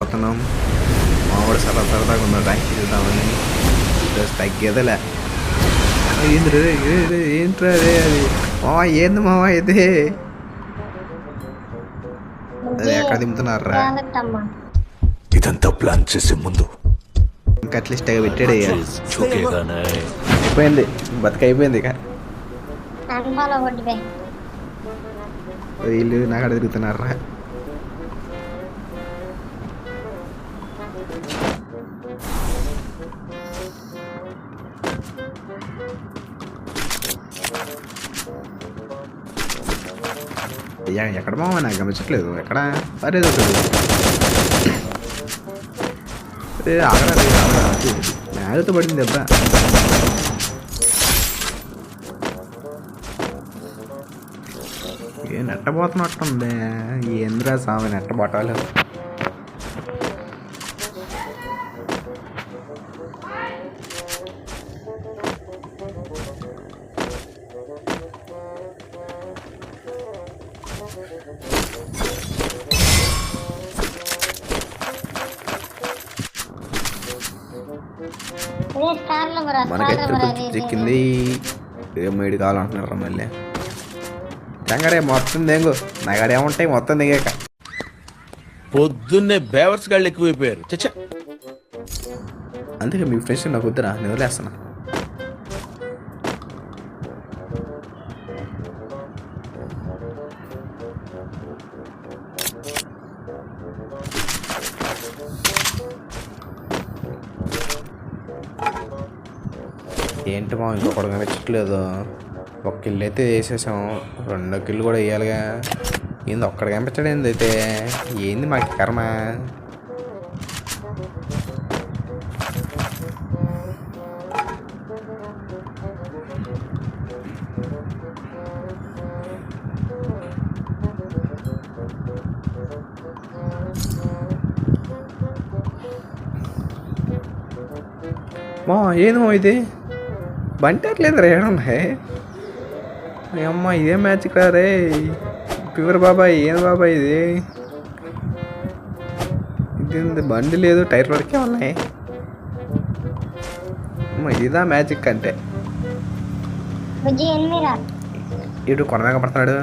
పోతున్నాం మావాడు సరదాగా ఉన్నాడు ర్యాంక్ వెళ్దామని తగ్గేదలే ఏంద్రే ఏంట్రా రే అది మావా ఏంది మావా ఇది అది ఎక్కడ దింపుతున్నారా ఇదంతా ప్లాన్ చేసే ముందు ఇంకా అట్లీస్ట్ పెట్టాడు అయిపోయింది బతుకైపోయింది ఇక వీళ్ళు నాకు అక్కడ తిరుగుతున్నారా ఎక్కడ మావా నాకు గమనించట్లేదు ఎక్కడ పర్లేదు ఆగరా మ్యాగతో పడింది దెబ్బ ఏ నెట్టబోతున్నట్టుంది ఏంద్రా సామె నెట్టబోటాలు మనకైతే చిక్కింది ఏడు కావాలంటున్నారా మళ్ళీ చంగరే మొత్తం దెంగు నాగడేముంటాయి మొత్తం దిగాక పొద్దున్నే బేవర్స్ గాళ్ళు ఎక్కువైపోయారు చచ్చా అందుకే మీ ఫ్రెండ్స్ నాకు వద్దురా నేను వదిలేస్తున్నా ఏంటి మా ఇంకొకటి కనిపించట్లేదు ఒక కిల్ అయితే వేసేసాం 2 కిల్లు కూడా వేయాలిగా ఏంది ఒక్కడికి కనిపించడం ఏంది అయితే ఏంది మాకు కర్మ మా ఏంది మా ఇది బంటట్లేదు రేడున్నాయి అమ్మ ఇదే మ్యాచ్ ఇక్కడ రే ప్యూర్ బాబాయ్ ఏం బాబాయ్ ఇది ఇది బండి లేదు టైర్ వరకే ఉన్నాయి అమ్మ ఇదా మ్యాజిక్ అంటే ఇటు కొనమేక పడుతున్నాడు